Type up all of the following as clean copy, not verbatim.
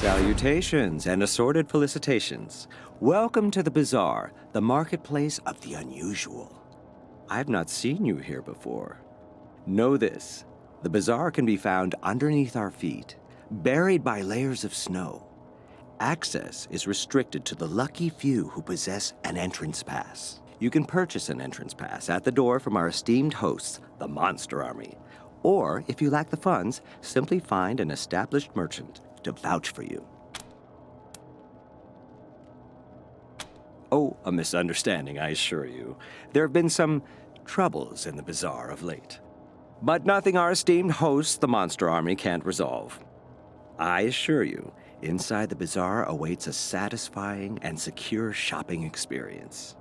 Salutations and assorted felicitations. Welcome to the Bazaar, the marketplace of the unusual. I've not seen you here before. Know this, the Bazaar can be found underneath our feet, buried by layers of snow. Access is restricted to the lucky few who possess an entrance pass. You can purchase an entrance pass at the door from our esteemed hosts, the Monster Army. Or, if you lack the funds, simply find an established merchant to vouch for you. Oh, a misunderstanding, I assure you. There have been some troubles in the Bazaar of late. But nothing our esteemed hosts, the Monster Army, can't resolve. I assure you, inside the Bazaar awaits a satisfying and secure shopping experience.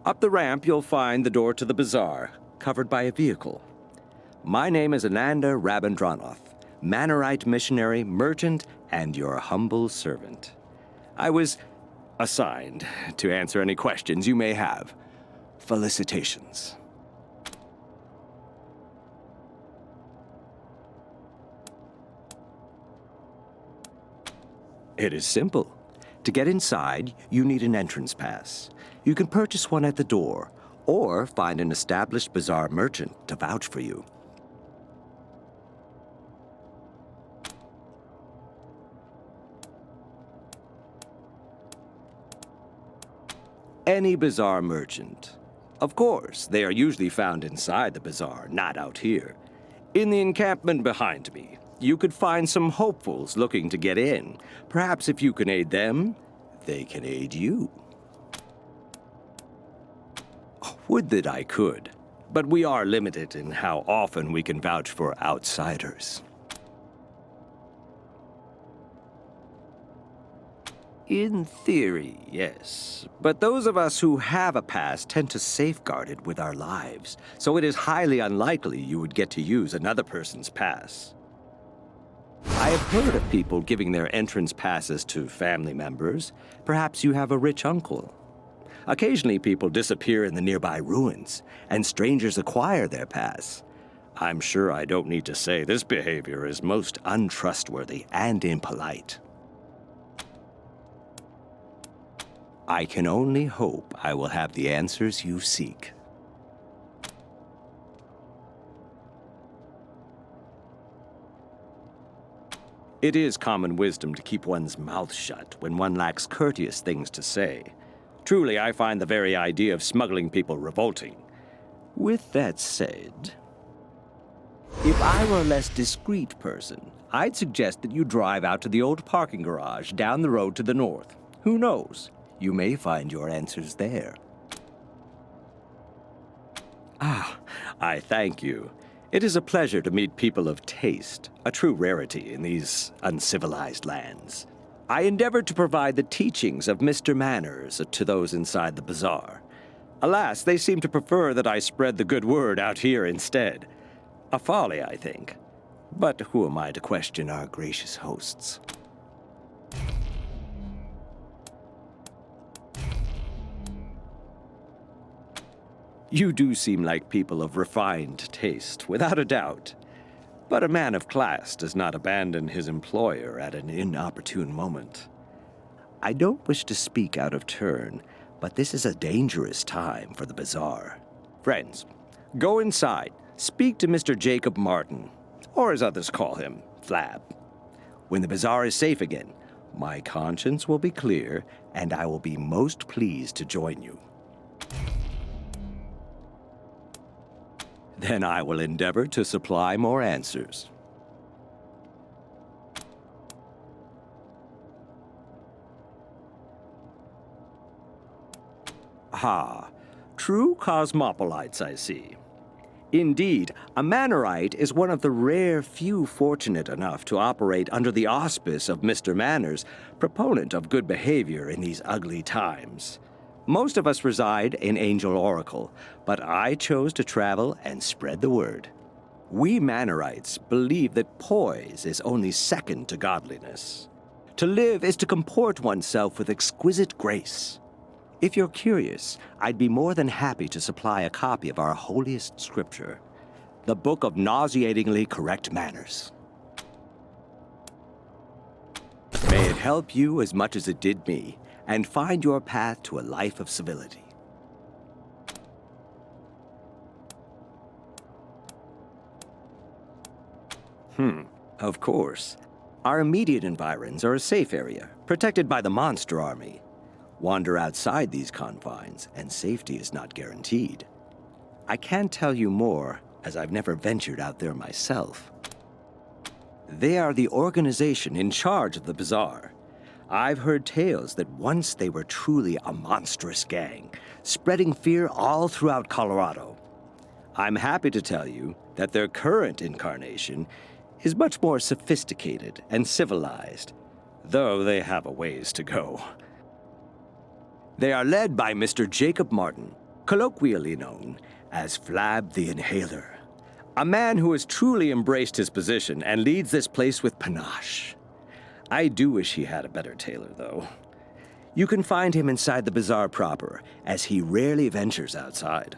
Up the ramp, you'll find the door to the Bazaar, covered by a vehicle. My name is Ananda Rabindranath, Manorite missionary, merchant, and your humble servant. I was assigned to answer any questions you may have. Felicitations. It is simple. To get inside, you need an entrance pass. You can purchase one at the door, or find an established Bazaar merchant to vouch for you. Any Bazaar merchant. Of course, they are usually found inside the Bazaar, not out here. In the encampment behind me, you could find some hopefuls looking to get in. Perhaps if you can aid them, they can aid you. Would that I could, but we are limited in how often we can vouch for outsiders. In theory, yes. But those of us who have a pass tend to safeguard it with our lives, so it is highly unlikely you would get to use another person's pass. I have heard of people giving their entrance passes to family members. Perhaps you have a rich uncle. Occasionally people disappear in the nearby ruins, and strangers acquire their pass. I'm sure I don't need to say this behavior is most untrustworthy and impolite. I can only hope I will have the answers you seek. It is common wisdom to keep one's mouth shut when one lacks courteous things to say. Truly, I find the very idea of smuggling people revolting. With that said, if I were a less discreet person, I'd suggest that you drive out to the old parking garage down the road to the north. Who knows? You may find your answers there. I thank you. It is a pleasure to meet people of taste, a true rarity in these uncivilized lands. I endeavored to provide the teachings of Mr. Manners to those inside the Bazaar. Alas, they seem to prefer that I spread the good word out here instead. A folly, I think. But who am I to question our gracious hosts? You do seem like people of refined taste, without a doubt. But a man of class does not abandon his employer at an inopportune moment. I don't wish to speak out of turn, but this is a dangerous time for the Bazaar. Friends, go inside, speak to Mr. Jacob Martin, or as others call him, Flab. When the Bazaar is safe again, my conscience will be clear, and I will be most pleased to join you. Then I will endeavor to supply more answers. True cosmopolites, I see. Indeed, a Manorite is one of the rare few fortunate enough to operate under the auspice of Mr. Manners, proponent of good behavior in these ugly times. Most of us reside in Angel Oracle, but I chose to travel and spread the word. We Manorites believe that poise is only second to godliness. To live is to comport oneself with exquisite grace. If you're curious, I'd be more than happy to supply a copy of our holiest scripture, the Book of Nauseatingly Correct Manners. help you as much as it did me, and find your path to a life of civility. Of course. Our immediate environs are a safe area, protected by the monster army. Wander outside these confines, and safety is not guaranteed. I can't tell you more, as I've never ventured out there myself. They are the organization in charge of the bazaar. I've heard tales that once they were truly a monstrous gang, spreading fear all throughout Colorado. I'm happy to tell you that their current incarnation is much more sophisticated and civilized, though they have a ways to go. They are led by Mr. Jacob Martin, colloquially known as Flab the Inhaler, a man who has truly embraced his position and leads this place with panache. I do wish he had a better tailor, though. You can find him inside the bazaar proper, as he rarely ventures outside.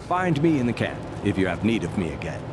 Find me in the camp if you have need of me again.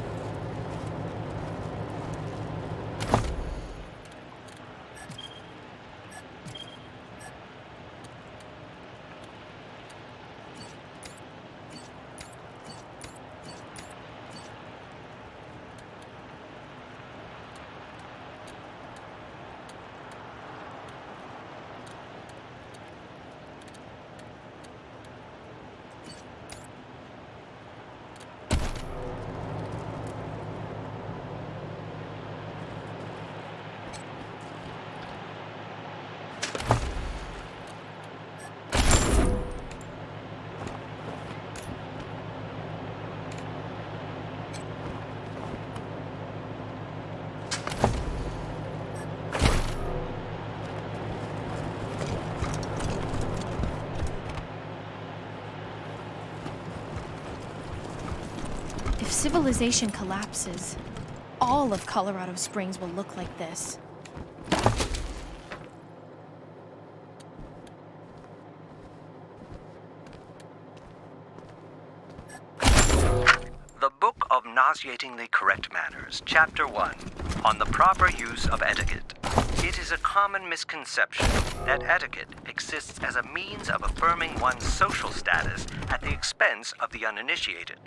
If civilization collapses, all of Colorado Springs will look like this. The Book of Nauseatingly Correct Manners, Chapter 1, on the proper use of etiquette. It is a common misconception that etiquette exists as a means of affirming one's social status at the expense of the uninitiated.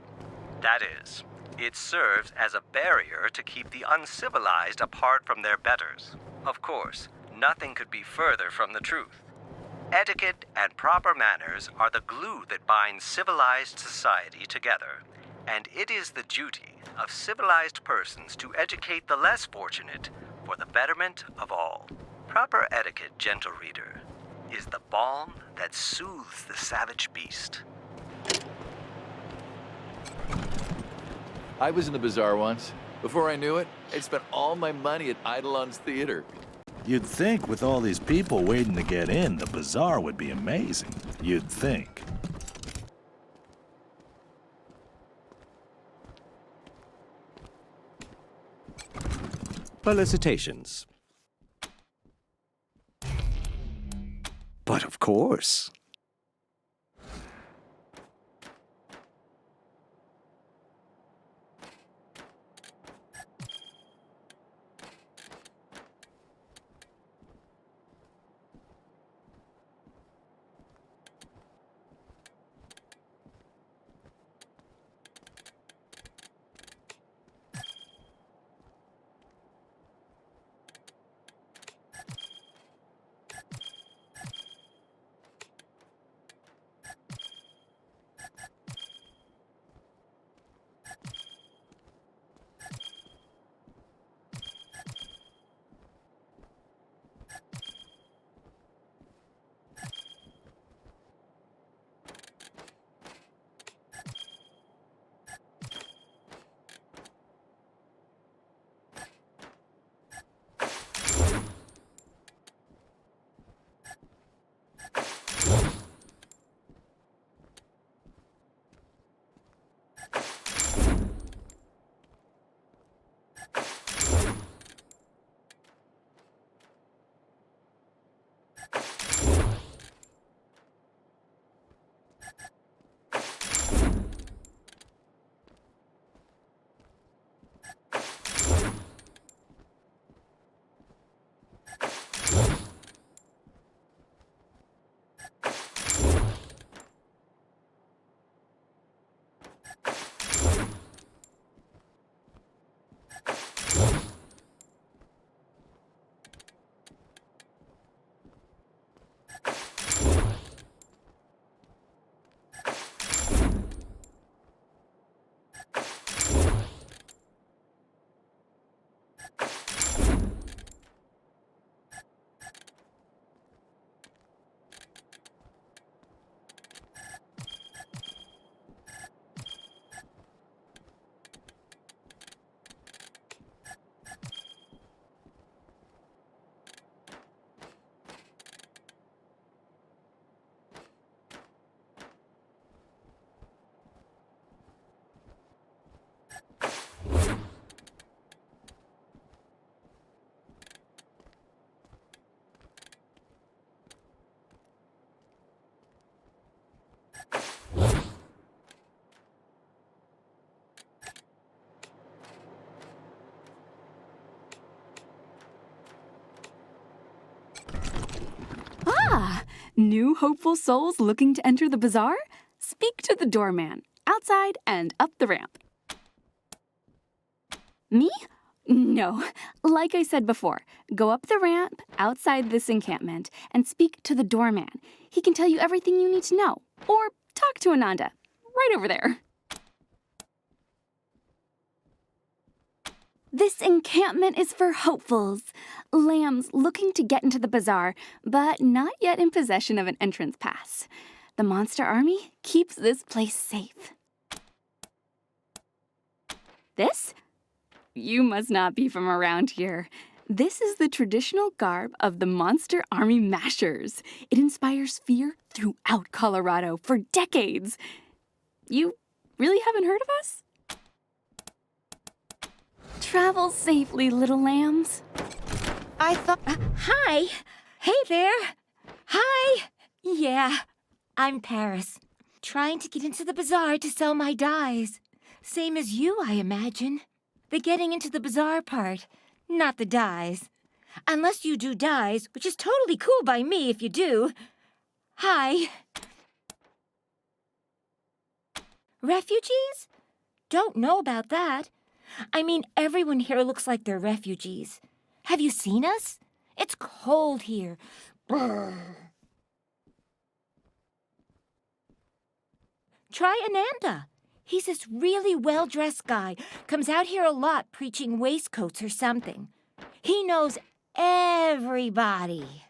That is, it serves as a barrier to keep the uncivilized apart from their betters. Of course, nothing could be further from the truth. Etiquette and proper manners are the glue that binds civilized society together, and it is the duty of civilized persons to educate the less fortunate for the betterment of all. Proper etiquette, gentle reader, is the balm that soothes the savage beast. I was in the bazaar once. Before I knew it, I'd spent all my money at Eidolon's theater. You'd think with all these people waiting to get in, the bazaar would be amazing. You'd think. Felicitations. But of course. New hopeful souls looking to enter the bazaar? Speak to the doorman, outside and up the ramp. Me? No. Like I said before, go up the ramp outside this encampment and speak to the doorman. He can tell you everything you need to know. Or talk to Ananda, right over there. This encampment is for hopefuls, lambs looking to get into the bazaar, but not yet in possession of an entrance pass. The monster army keeps this place safe. This? You must not be from around here. This is the traditional garb of the Monster Army Mashers. It inspires fear throughout Colorado for decades. You really haven't heard of us? Travel safely, little lambs. I thought... hi! Hey there! Hi! Yeah, I'm Paris. Trying to get into the bazaar to sell my dyes. Same as you, I imagine. The getting into the bazaar part, not the dyes. Unless you do dyes, which is totally cool by me if you do. Hi. Refugees? Don't know about that. I mean, everyone here looks like they're refugees. Have you seen us? It's cold here. Brr. Try Ananda. He's this really well-dressed guy. Comes out here a lot preaching waistcoats or something. He knows everybody.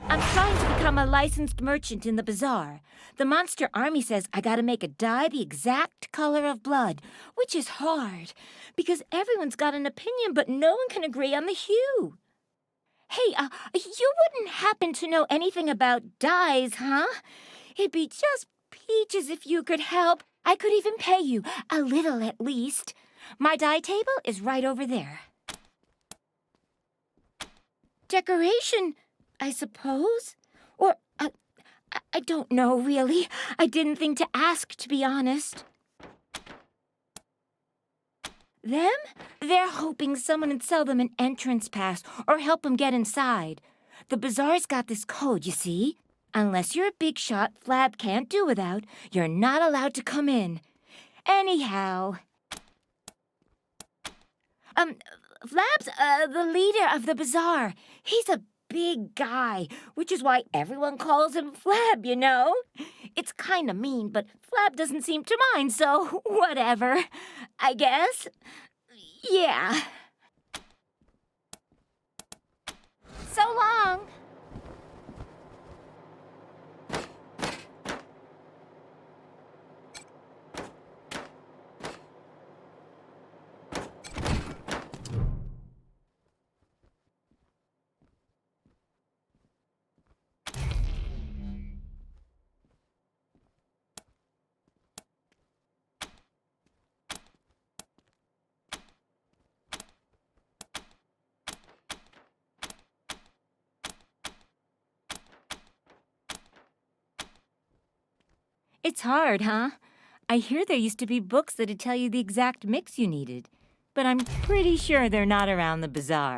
I'm trying to become a licensed merchant in the bazaar. The Monster Army says I gotta make a dye the exact color of blood, which is hard, because everyone's got an opinion, but no one can agree on the hue. Hey, you wouldn't happen to know anything about dyes, huh? It'd be just peaches if you could help. I could even pay you, a little at least. My dye table is right over there. Decoration, I suppose? Or, I don't know, really. I didn't think to ask, to be honest. Them? They're hoping someone would sell them an entrance pass or help them get inside. The bazaar's got this code, you see? Unless you're a big shot Flab can't do without, you're not allowed to come in. Anyhow... Flab's, the leader of the bazaar. He's a big guy, which is why everyone calls him Flab, you know? It's kind of mean, but Flab doesn't seem to mind, so whatever, I guess. Yeah. So long. It's hard, huh? I hear there used to be books that'd tell you the exact mix you needed, but I'm pretty sure they're not around the bazaar.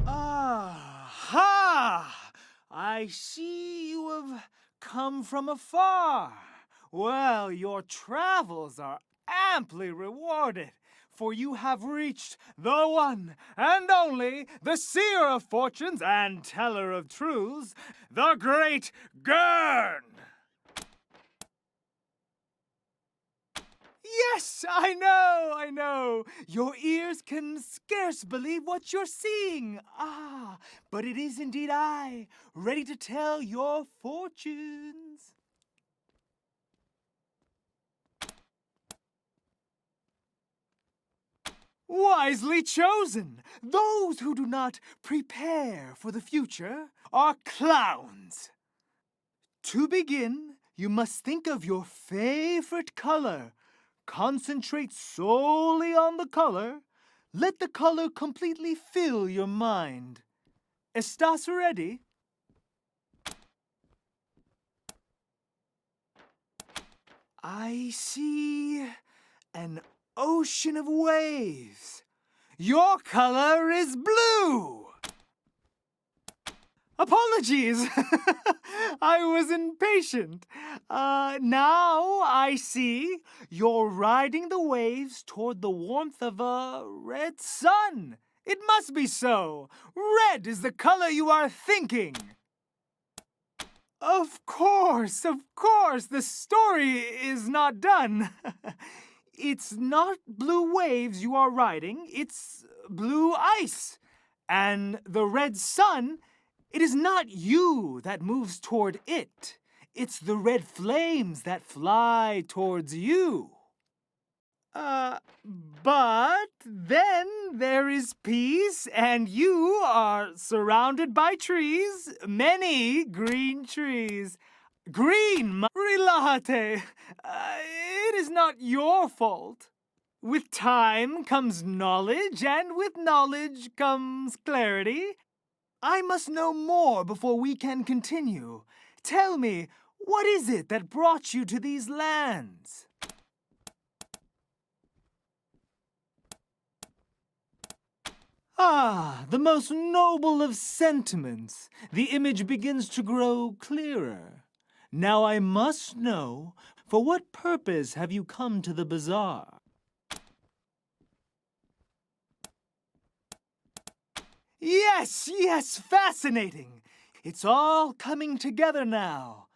Aha! I see you have come from afar. Well, your travels are amply rewarded, for you have reached the one and only, the seer of fortunes and teller of truths, the great Gurn. Yes, I know. Your ears can scarce believe what you're seeing. Ah, but it is indeed I, ready to tell your fortunes. Wisely chosen. Those who do not prepare for the future are clowns. To begin, you must think of your favorite color. Concentrate solely on the color. Let the color completely fill your mind. ¿Estás ready? I see an ocean of waves. Your color is blue. Apologies. I was impatient. Now I see you're riding the waves toward the warmth of a red sun. It must be so. Red is the color you are thinking. Of course, the story is not done. It's not blue waves you are riding, it's blue ice. And the red sun, it is not you that moves toward it. It's the red flames that fly towards you. But then there is peace, and you are surrounded by trees, many green trees. Green, relájate. It is not your fault. With time comes knowledge, and with knowledge comes clarity. I must know more before we can continue. Tell me, what is it that brought you to these lands? Ah, the most noble of sentiments. The image begins to grow clearer. Now I must know, for what purpose have you come to the bazaar? Yes, fascinating. It's all coming together now.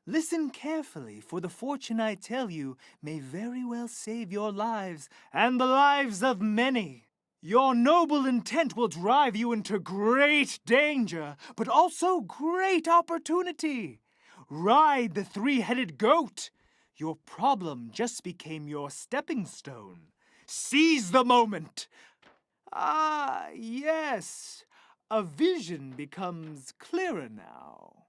Listen carefully, for the fortune I tell you may very well save your lives and the lives of many. Your noble intent will drive you into great danger, but also great opportunity. Ride the three-headed goat. Your problem just became your stepping stone. Seize the moment. Ah, yes. A vision becomes clearer now.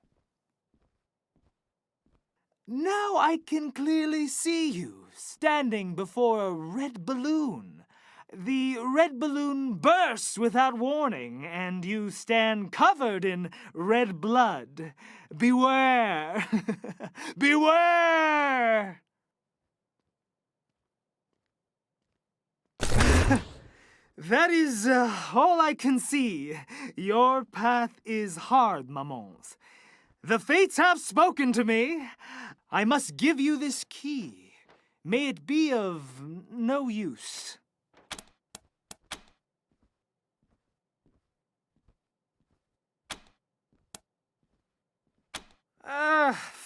Now I can clearly see you standing before a red balloon. The red balloon bursts without warning, and you stand covered in red blood. Beware! Beware! That is all I can see. Your path is hard, mamans. The fates have spoken to me. I must give you this key. May it be of no use.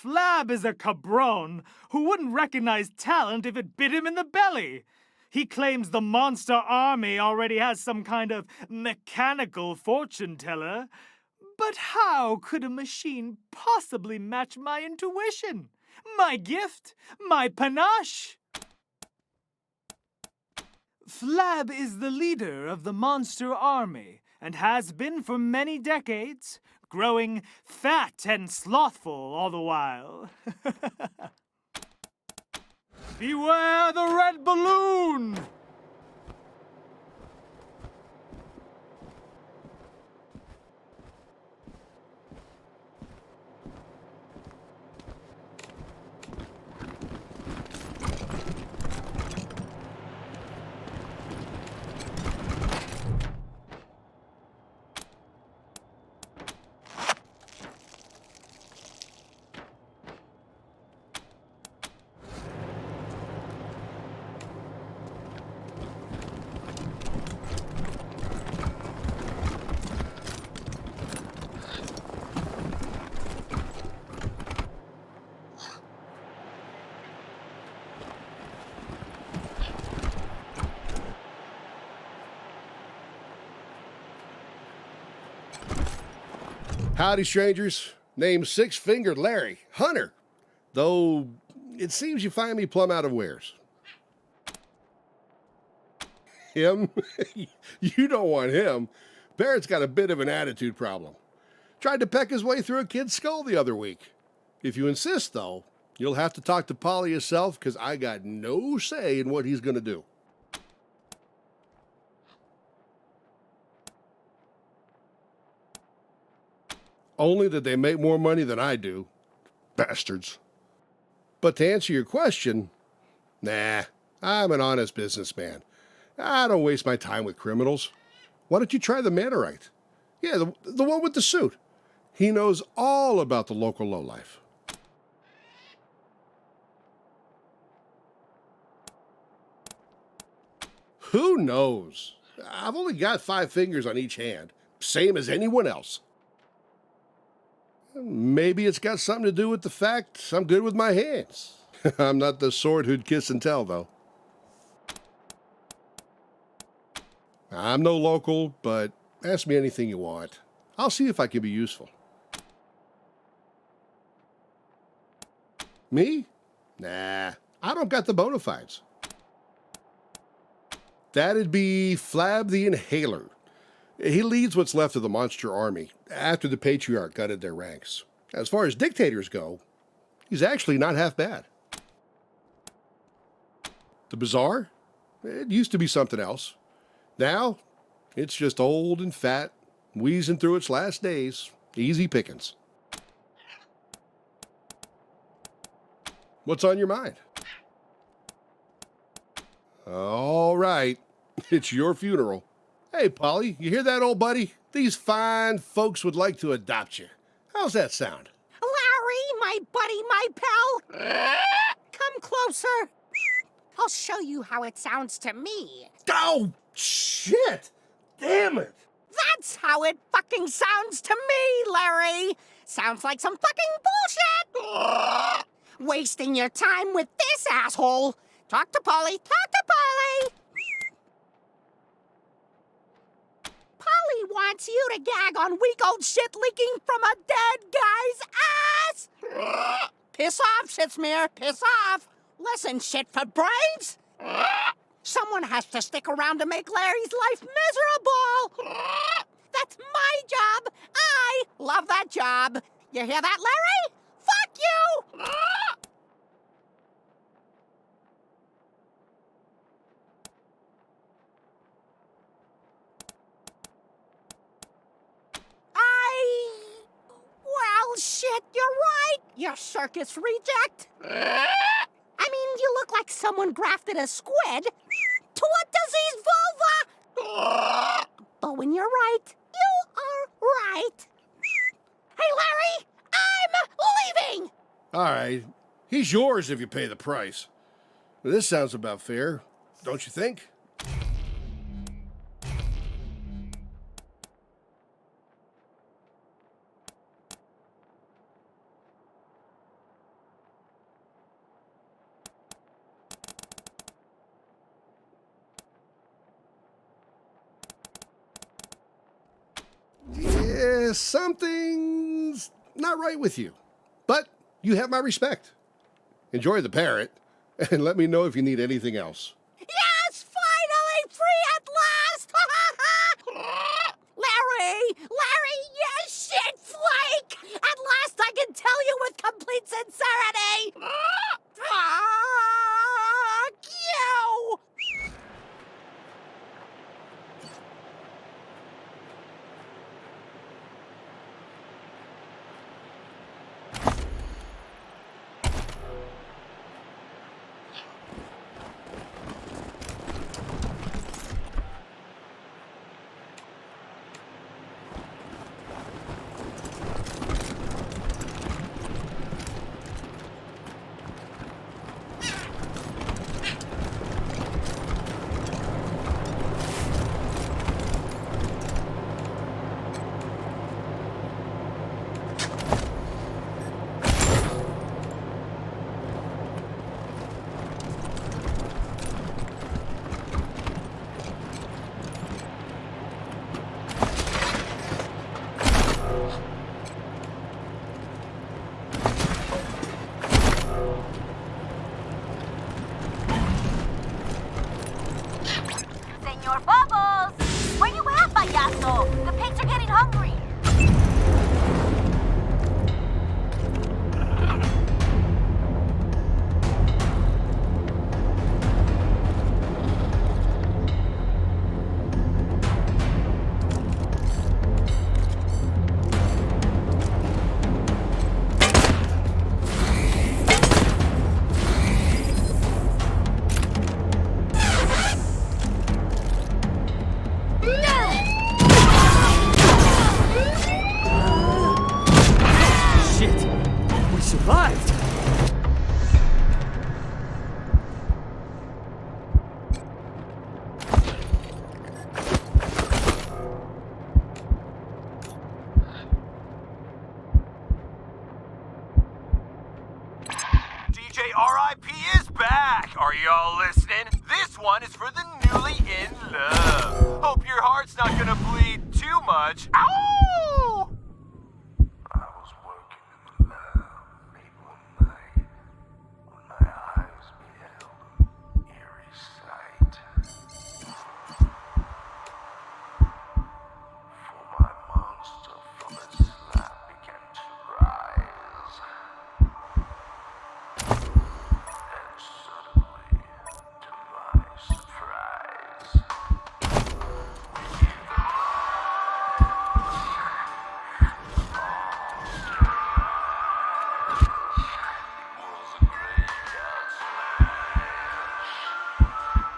Flab is a cabron who wouldn't recognize talent if it bit him in the belly. He claims the monster army already has some kind of mechanical fortune teller. But how could a machine possibly match my intuition? My gift? My panache? Flab is the leader of the monster army and has been for many decades, growing fat and slothful all the while. Beware the red balloon! Howdy, strangers. Name's Six-Fingered Larry, Hunter. Though, it seems you find me plumb out of wares. Him? You don't want him. Barrett's got a bit of an attitude problem. Tried to peck his way through a kid's skull the other week. If you insist, though, you'll have to talk to Polly yourself, because I got no say in what he's going to do. Only that they make more money than I do. Bastards. But to answer your question, nah, I'm an honest businessman. I don't waste my time with criminals. Why don't you try the Mannerite? Yeah, the one with the suit. He knows all about the local lowlife. Who knows? I've only got 5 fingers on each hand, same as anyone else. Maybe it's got something to do with the fact I'm good with my hands. I'm not the sort who'd kiss and tell, though. I'm no local, but ask me anything you want. I'll see if I can be useful. Me? Nah, I don't got the bona fides. That'd be Flab the Inhaler. He leads what's left of the monster army after the patriarch gutted their ranks. As far as dictators go, he's actually not half bad. The Bazaar? It used to be something else. Now, it's just old and fat, wheezing through its last days. Easy pickings. What's on your mind? All right, it's your funeral. Hey, Polly, you hear that, old buddy? These fine folks would like to adopt you. How's that sound? Larry, my buddy, my pal. Come closer. I'll show you how it sounds to me. Oh, shit! Damn it! That's how it fucking sounds to me, Larry. Sounds like some fucking bullshit. Wasting your time with this asshole. Talk to Polly. Talk to Polly. Polly wants you to gag on weak old shit leaking from a dead guy's ass. Piss off, Shitsmear. Piss off. Listen, shit for brains. Someone has to stick around to make Larry's life miserable. That's my job. I love that job. You hear that, Larry? Fuck you! Well, shit, you're right. You circus reject. I mean, you look like someone grafted a squid to a diseased vulva. But when you're right, you are right. Hey, Larry, I'm leaving. All right, he's yours if you pay the price. This sounds about fair, don't you think? Yeah, something's not right with you. But you have my respect. Enjoy the parrot, and let me know if you need anything else. Yes, finally free at last! Larry, you shit flake! At last I can tell you with complete sincerity! Fuck you! hungry. Shit! We survived! DJ RIP is back! Are y'all listening? This one is for the newly in love. Hope your heart's not gonna bleed too much. Ow! I was working in the lab late one night when my eyes beheld an eerie sight. For my monster from its slab began to rise. And suddenly, to my surprise, was a graveyard smash.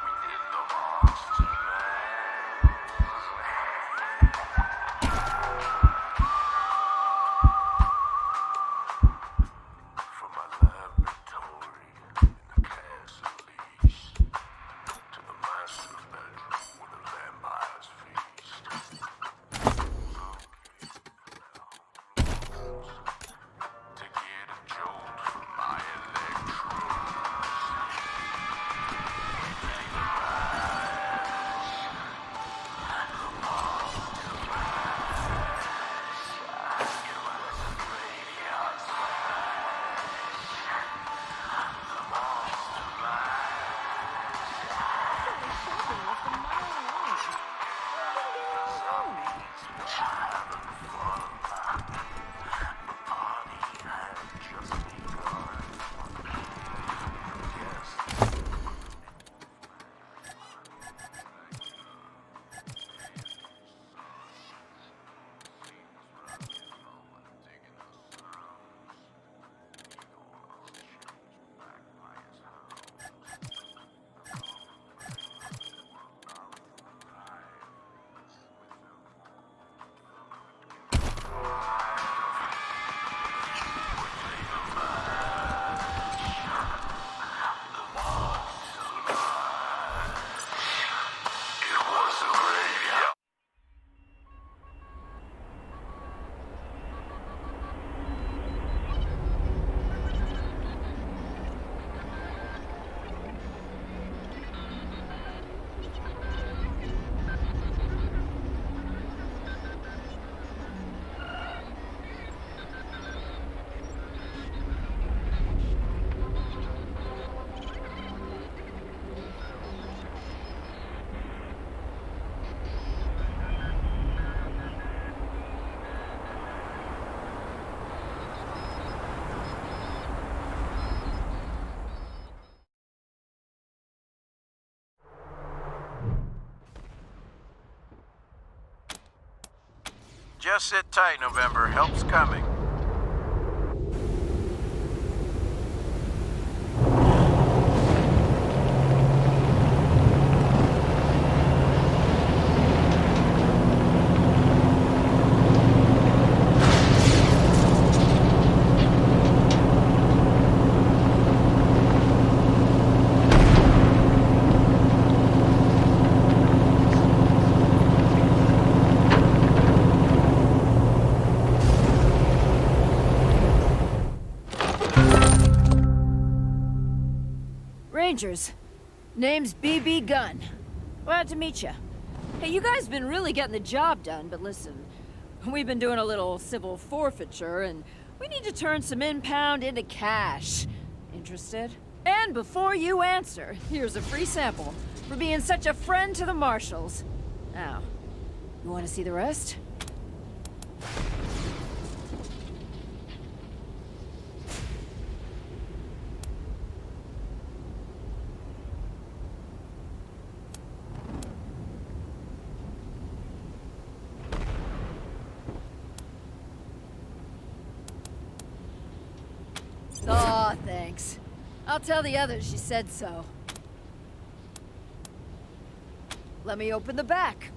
We did the monster from my laboratory in the castle east to the master bedroom where the vampires feast. To get a jolt from my electrodes. Just sit tight, November. Help's coming. Rangers. Name's BB Gunn. Glad to meet you. Hey, you guys been really getting the job done, but listen, we've been doing a little civil forfeiture, and we need to turn some impound into cash. Interested? And before you answer, here's a free sample for being such a friend to the marshals. Now, you want to see the rest? I'll tell the others you said so. Let me open the back.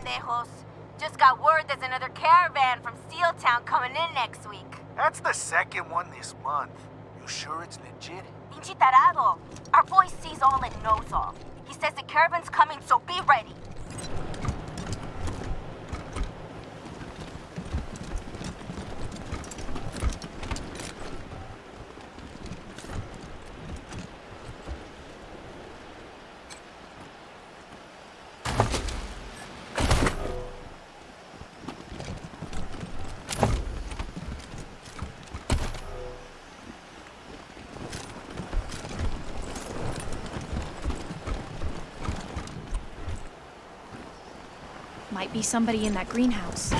pendejos. Just got word there's another caravan from Steeltown coming in next week. That's the second one this month. You sure it's legit? Pinche tarado. Our boy sees all and knows all. He says the caravan's coming, so be ready. Might be somebody in that greenhouse.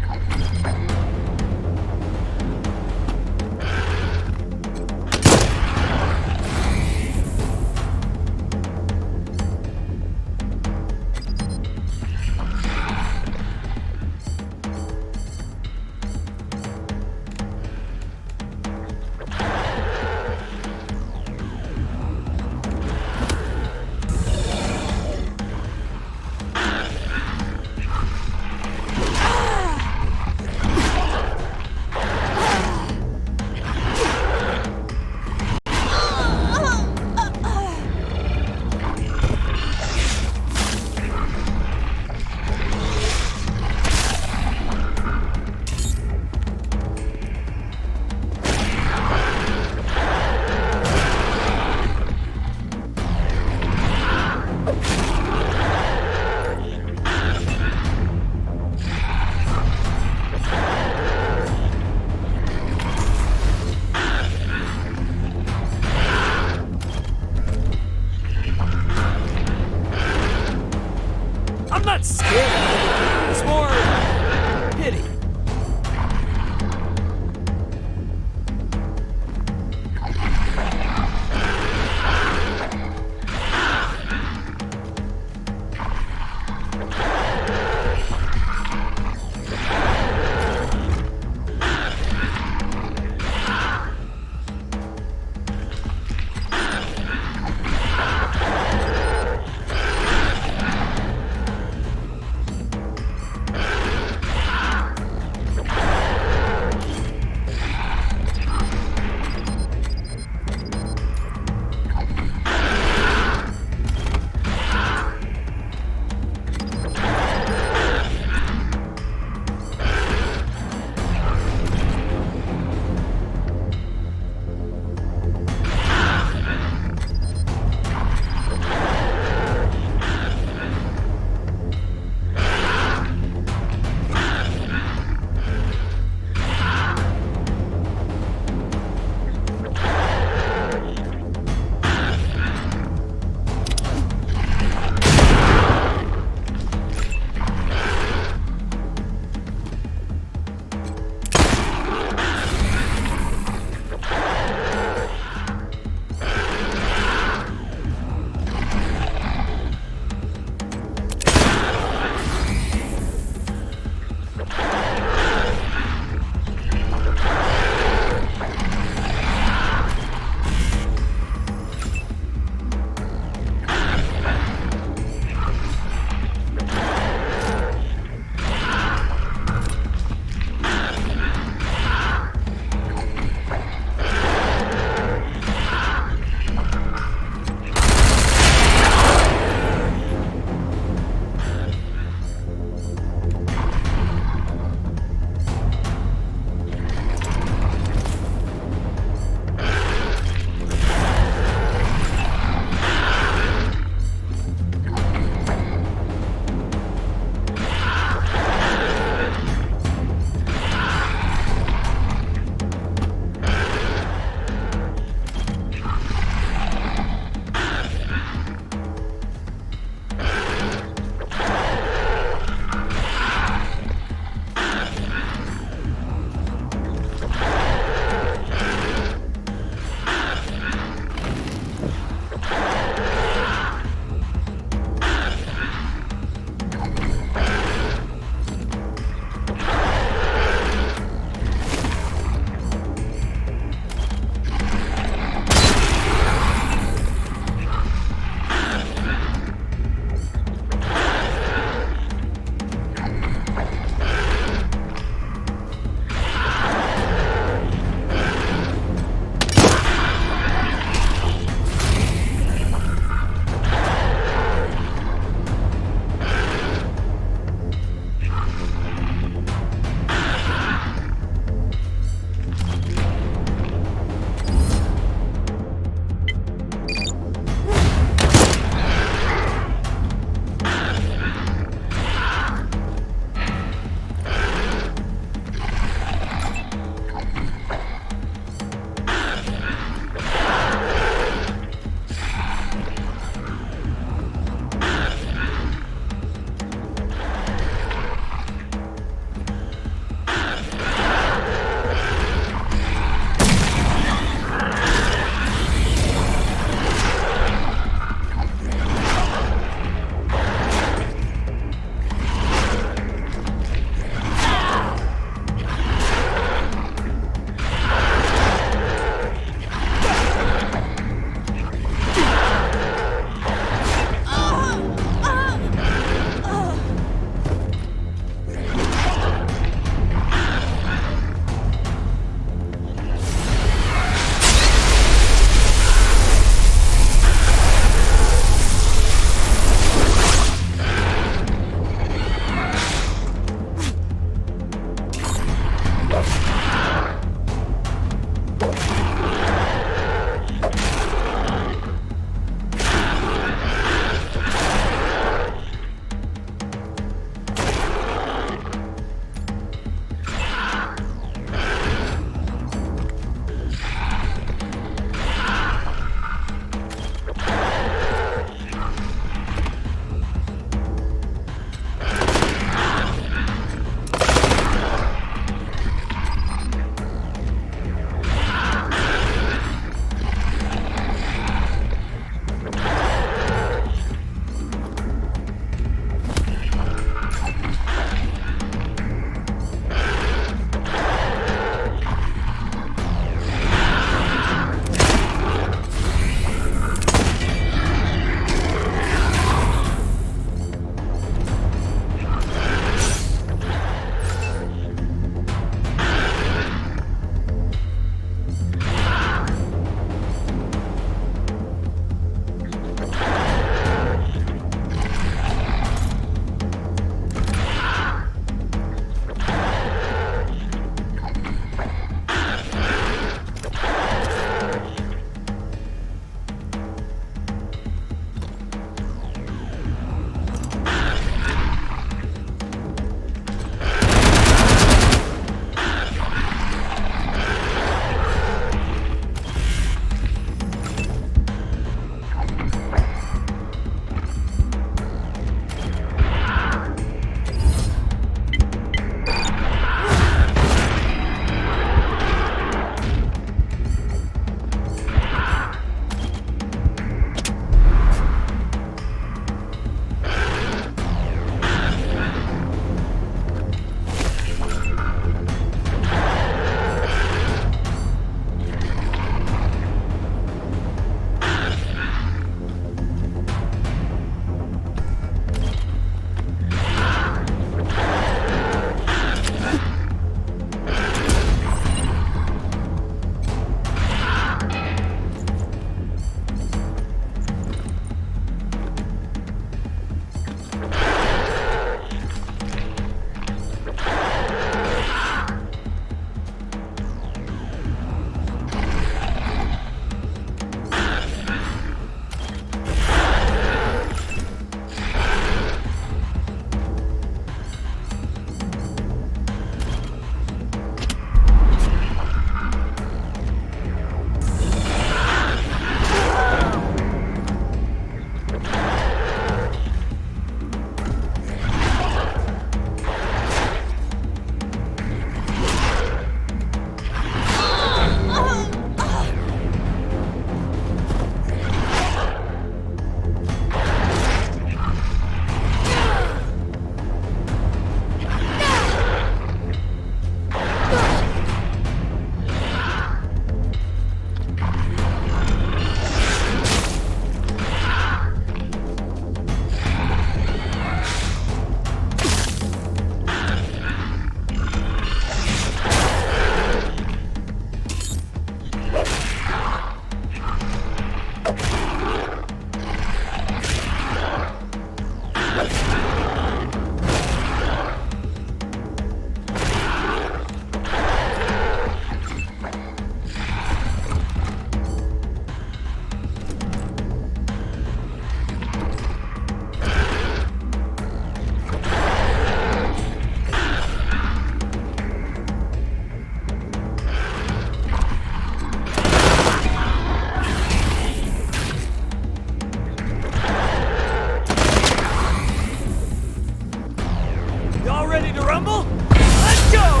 assemble? Let's go!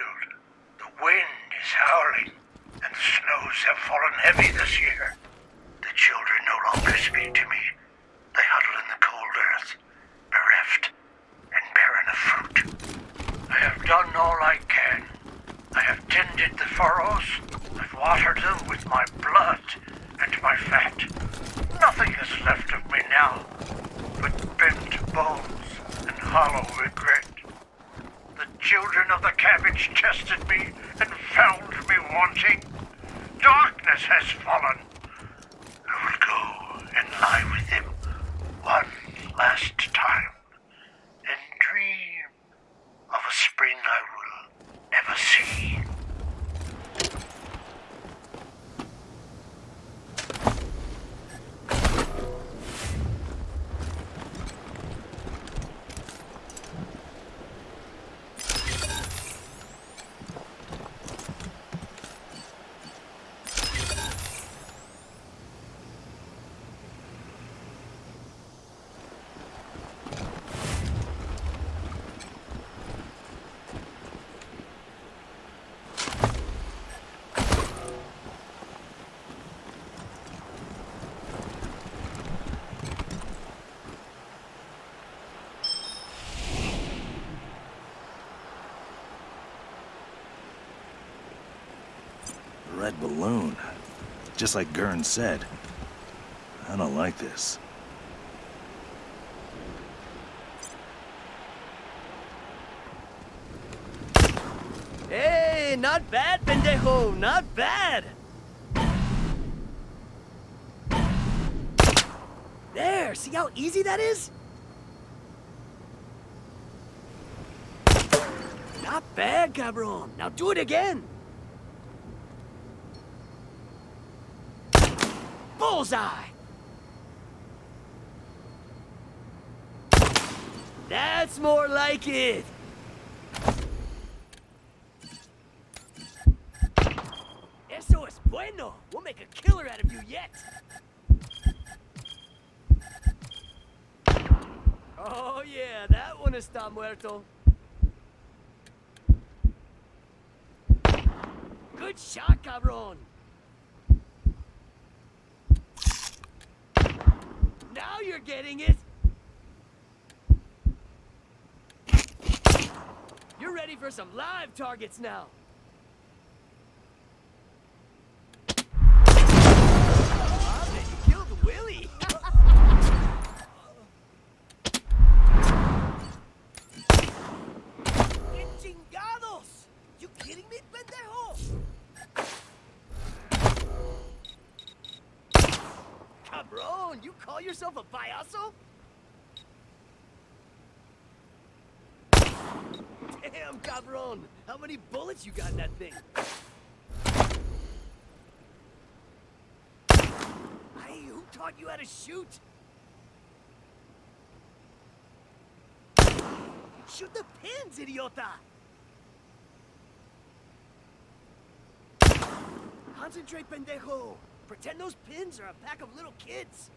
field. The wind is howling, and the snows have fallen heavy this year. The children no longer speak to me. They huddle in the cold earth, bereft and barren of fruit. I have done all I can. I have tended the furrows. I've watered them with my blood and my fat. Nothing is left of me now but bent bones and hollow regret. The children of the cabbage tested me and found me wanting. Darkness has fallen. I will go and lie with him one last time and dream of a spring I will never see. Red balloon. Just like Gurn said. I don't like this. Hey, not bad, pendejo, not bad. There, see how easy that is? Not bad, cabron. Now do it again. Bullseye! That's more like it. Eso es bueno. We'll make a killer out of you yet. Oh yeah, that one está muerto. Good shot, cabron. Now you're getting it. You're ready for some live targets now. Oh, man, you killed Willie. ¡Qué chingados! You kidding me, pendejo? Cabron, you call yourself a payaso? Damn, cabron! How many bullets you got in that thing? Hey, who taught you how to shoot? Shoot the pins, idiota! Concentrate, pendejo! Pretend those pins are a pack of little kids!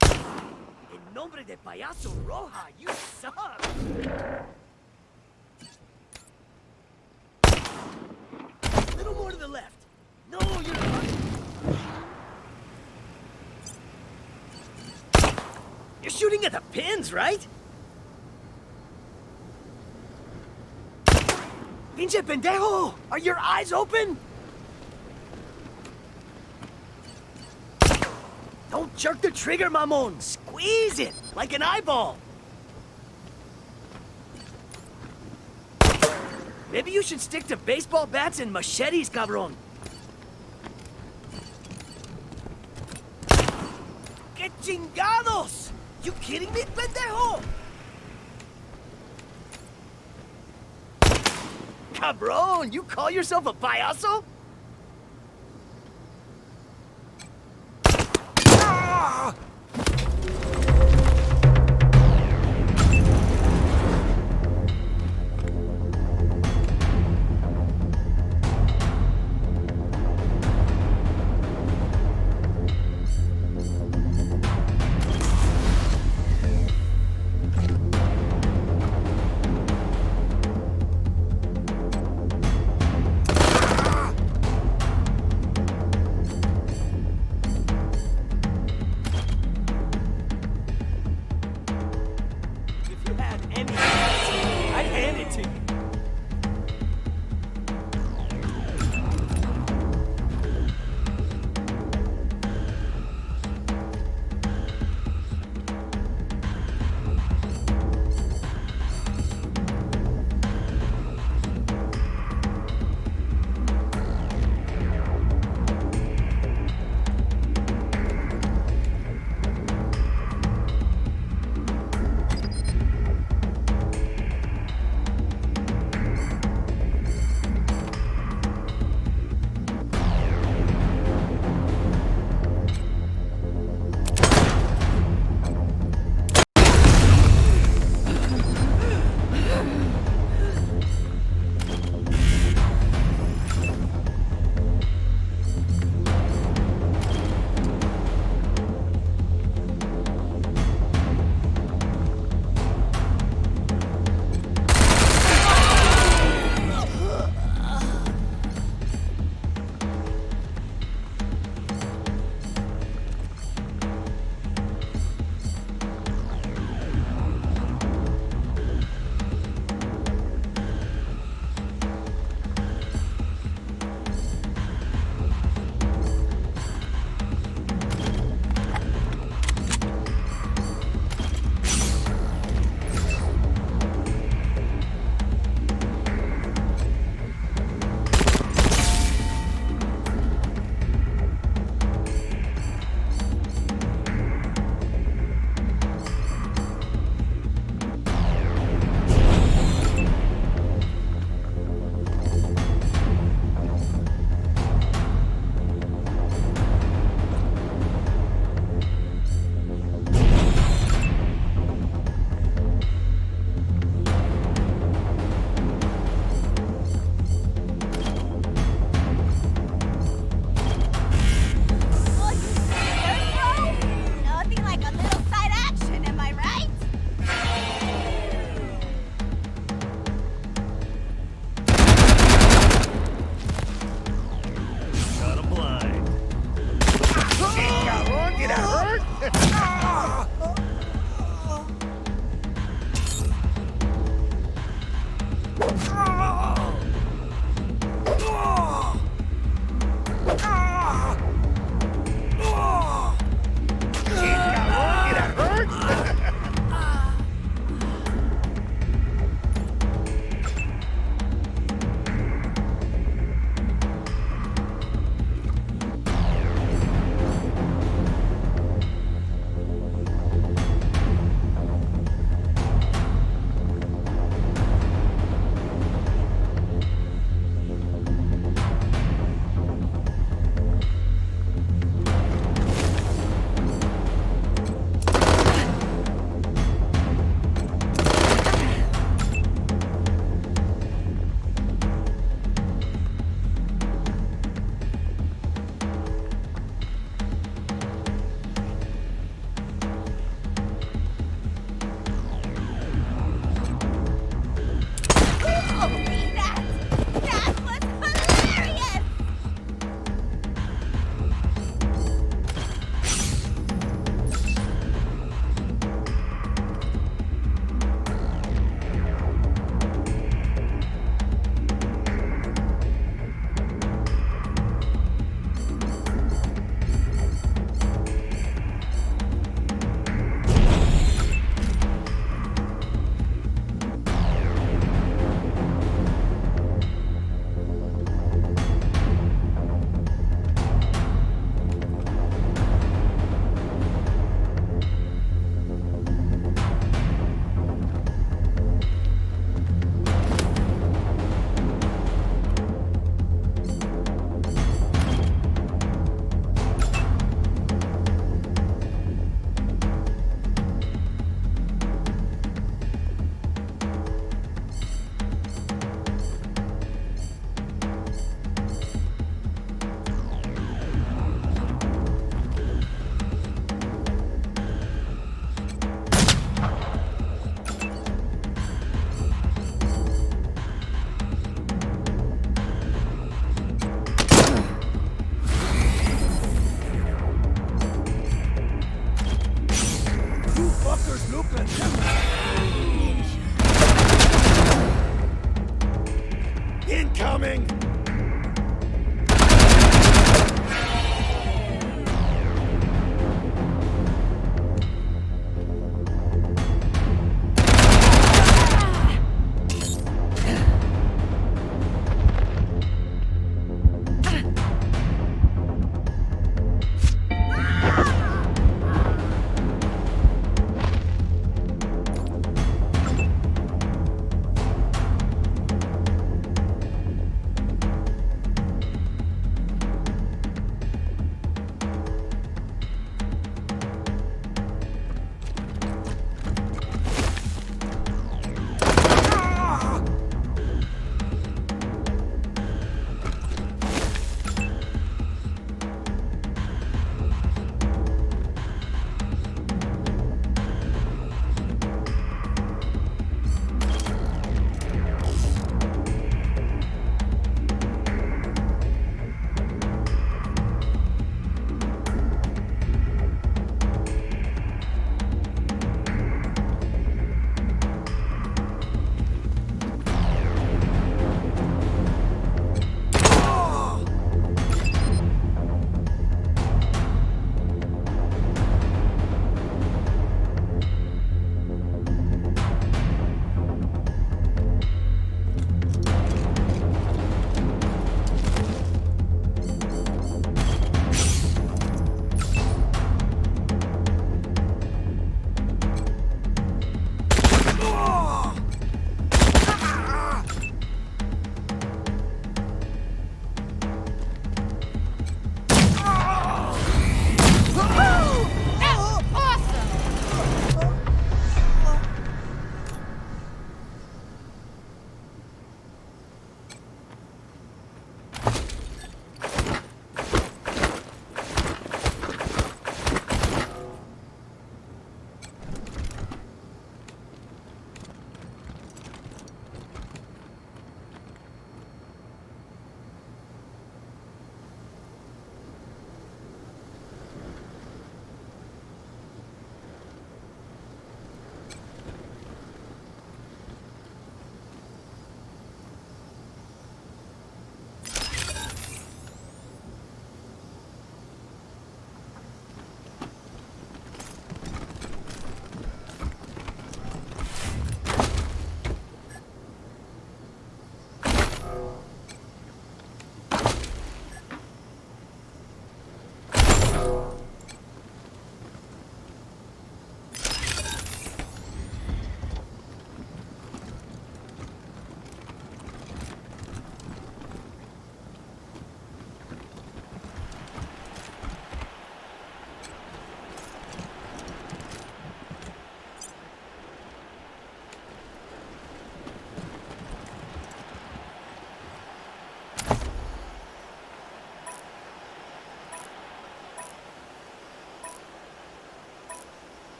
En nombre de payaso roja, you suck! A little more to the left. No, you're not. You're shooting at the pins, right? Pinche pendejo! Are your eyes open? Don't jerk the trigger, mamon! Squeeze it, like an eyeball! Maybe you should stick to baseball bats and machetes, cabron! ¡Qué chingados! You kidding me, pendejo? Cabron, you call yourself a payaso? Ah! waiting.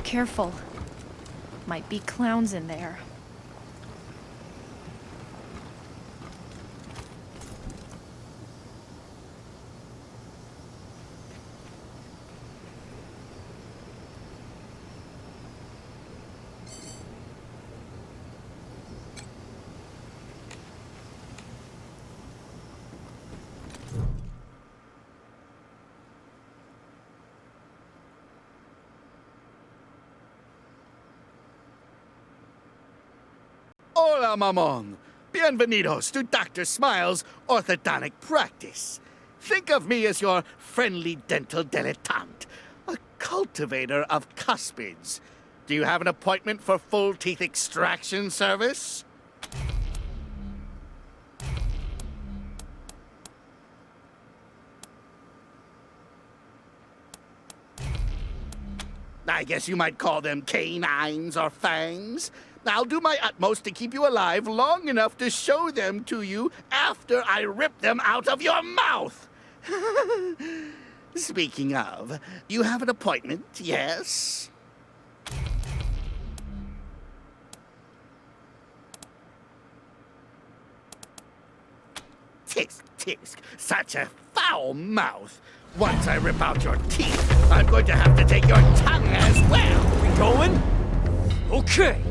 Careful. Might be clowns in there. Hola, mamón. Bienvenidos to Dr. Smile's orthodontic practice. Think of me as your friendly dental dilettante, a cultivator of cuspids. Do you have an appointment for full teeth extraction service? I guess you might call them canines or fangs. I'll do my utmost to keep you alive long enough to show them to you after I rip them out of your mouth. Speaking of, you have an appointment, yes? Tisk, tisk, such a foul mouth. Once I rip out your teeth, I'm going to have to take your tongue as well. We going? Okay.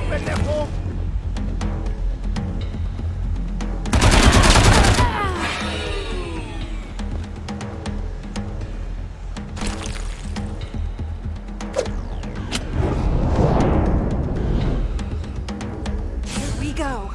pendejo! Here we go.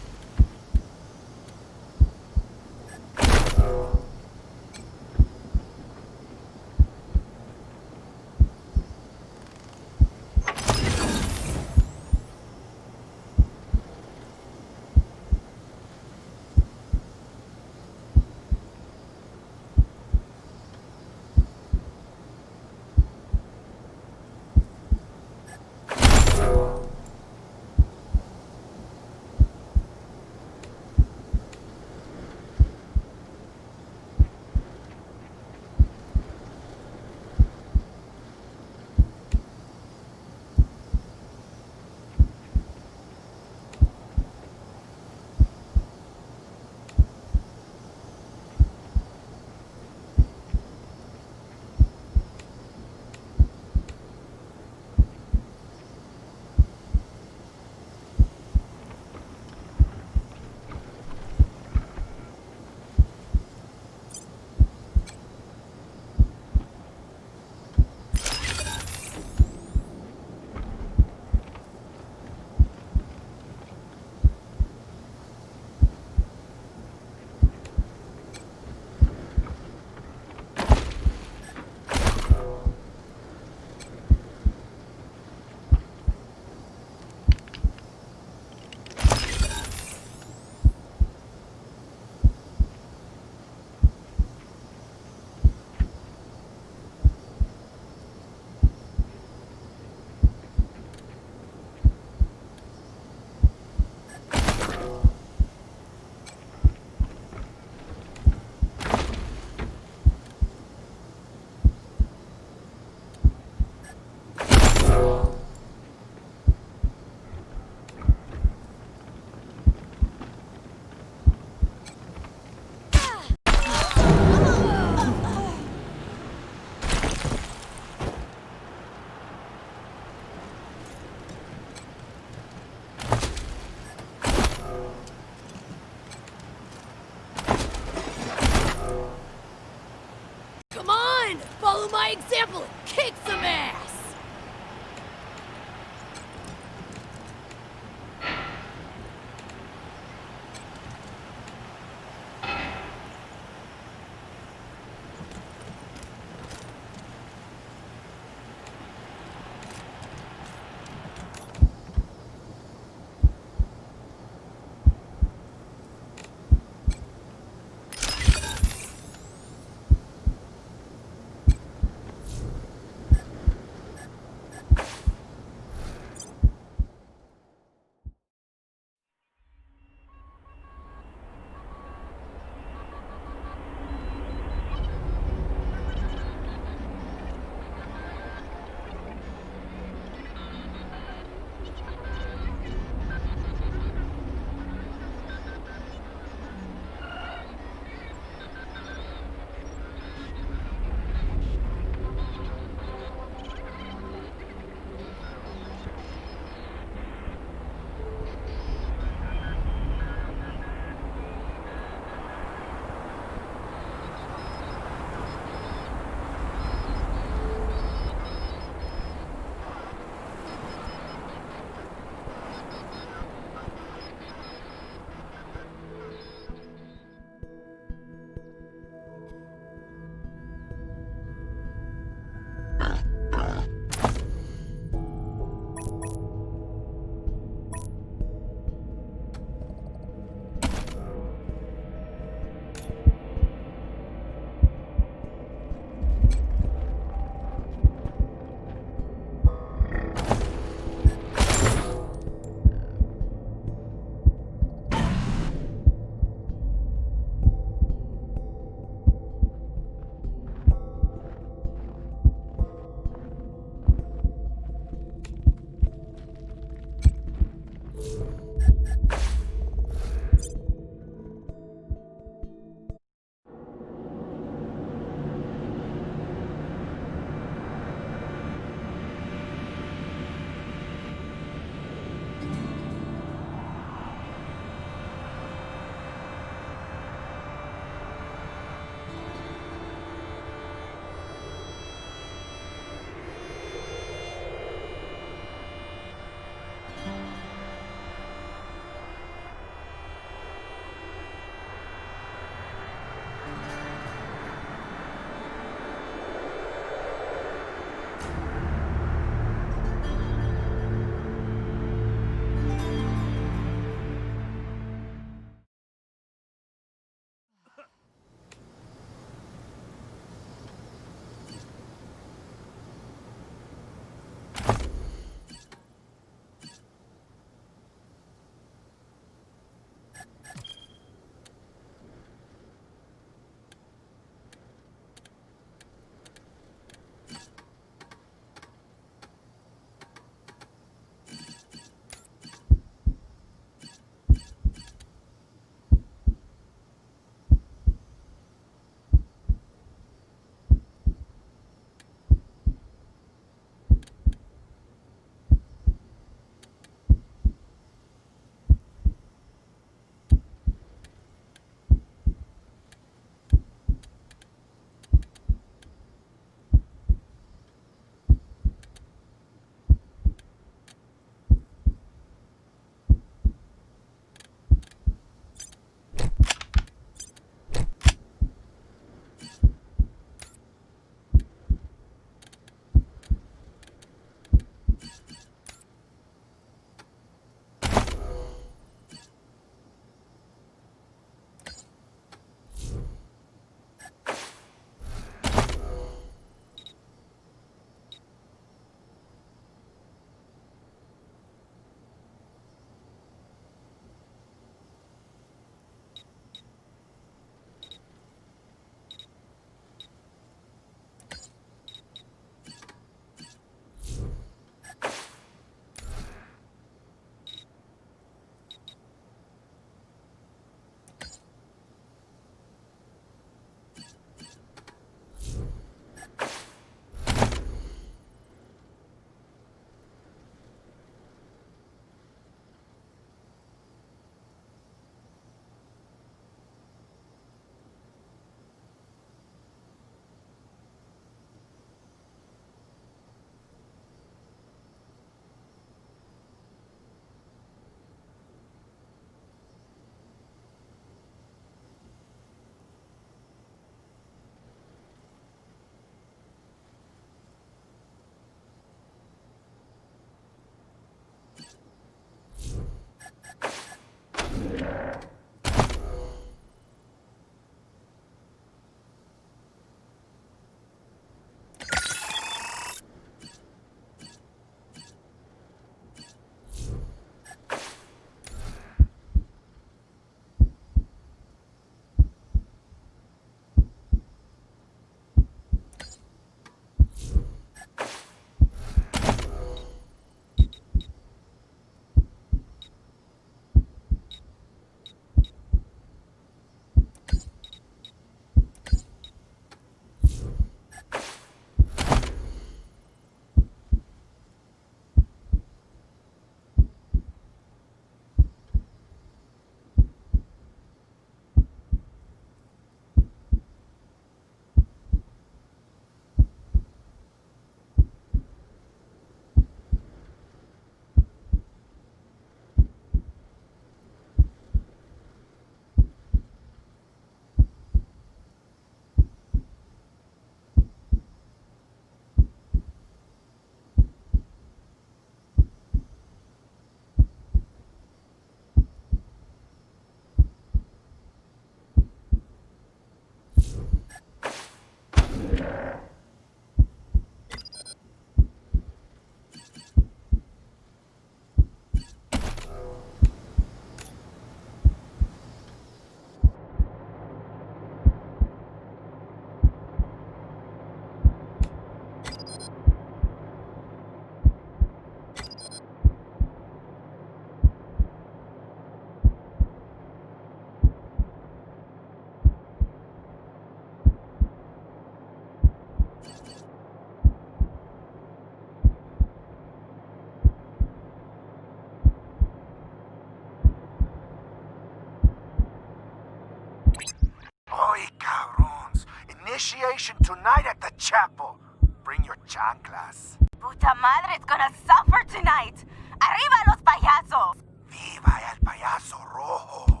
initiation tonight at the chapel. Bring your chanclas. Puta madre's gonna suffer tonight! Arriba los payasos! Viva el payaso rojo!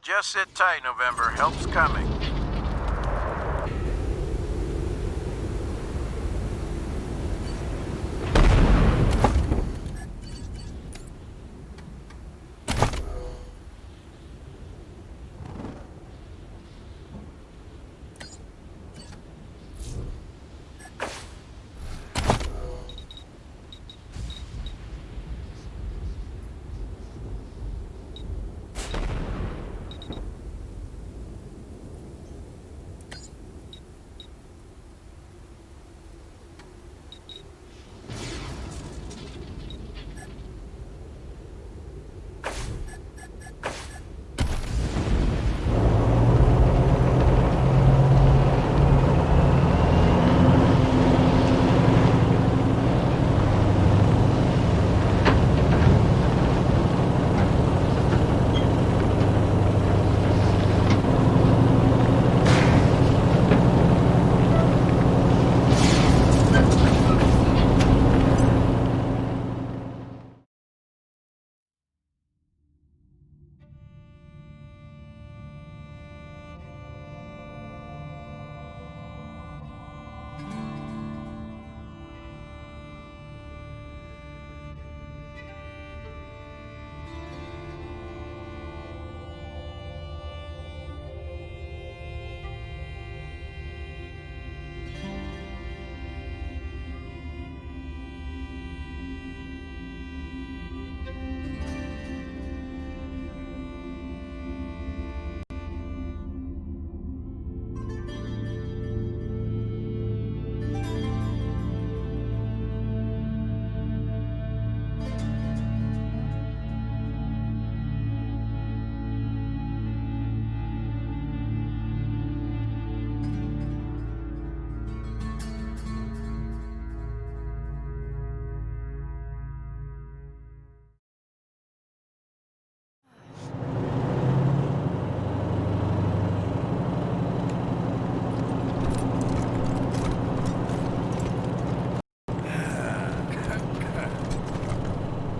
Just sit tight, November. Help's coming.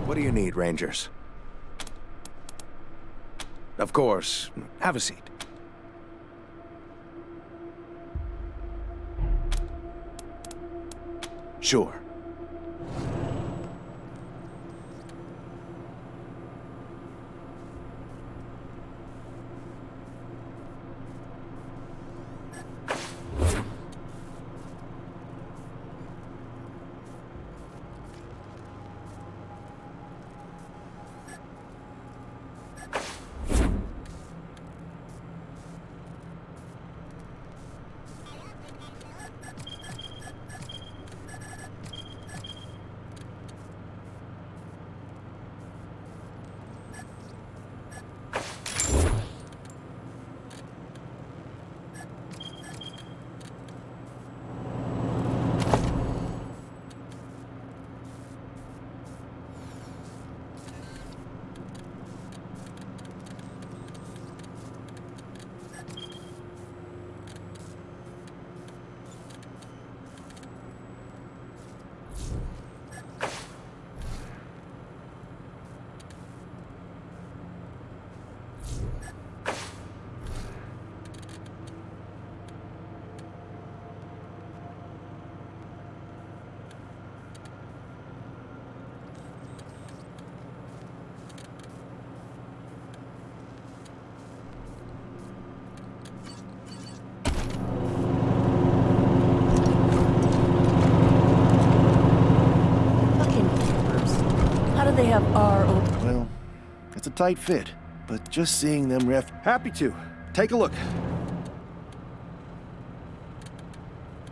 What do you need, Rangers? Of course. Have a seat. Sure. have our own... Well, it's a tight fit, but just seeing them ref... Happy to. Take a look.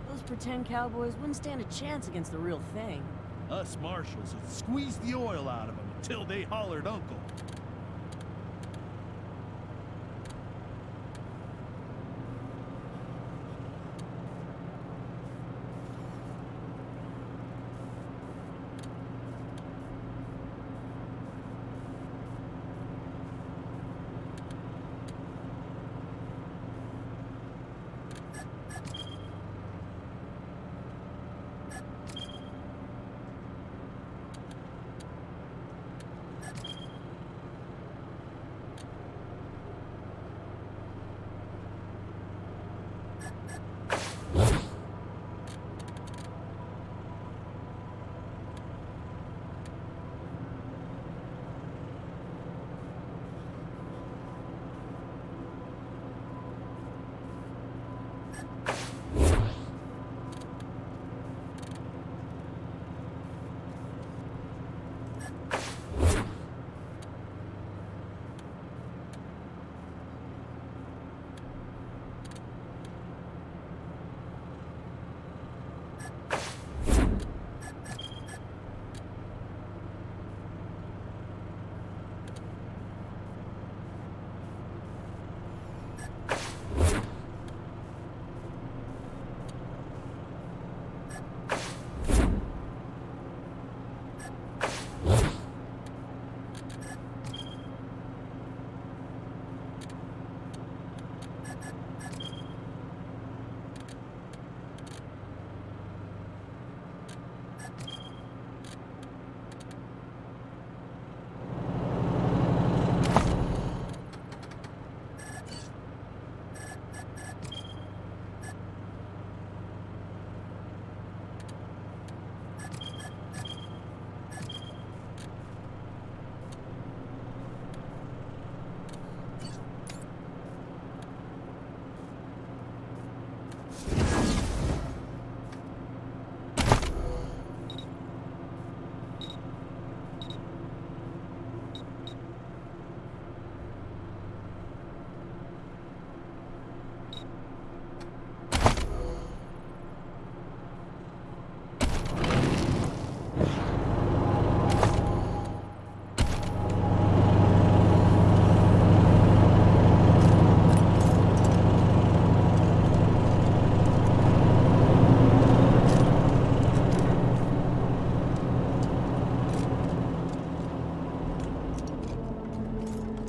Those pretend cowboys wouldn't stand a chance against the real thing. Us marshals had squeezed the oil out of them until they hollered uncle.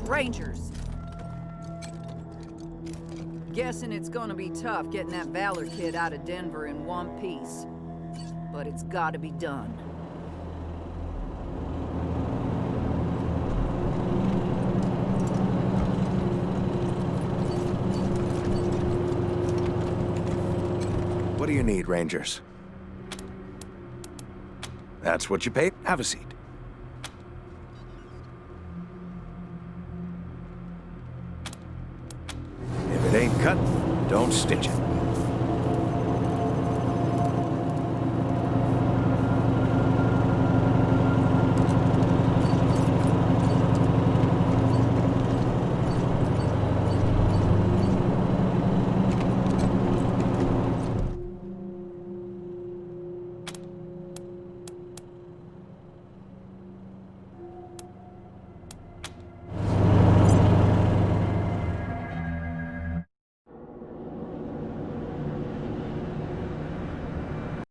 Rangers. Guessing it's gonna be tough getting that Valor kid out of Denver in one piece. But it's gotta be done. What do you need, Rangers? That's what you pay. Have a seat. If it ain't cut, don't stitch it.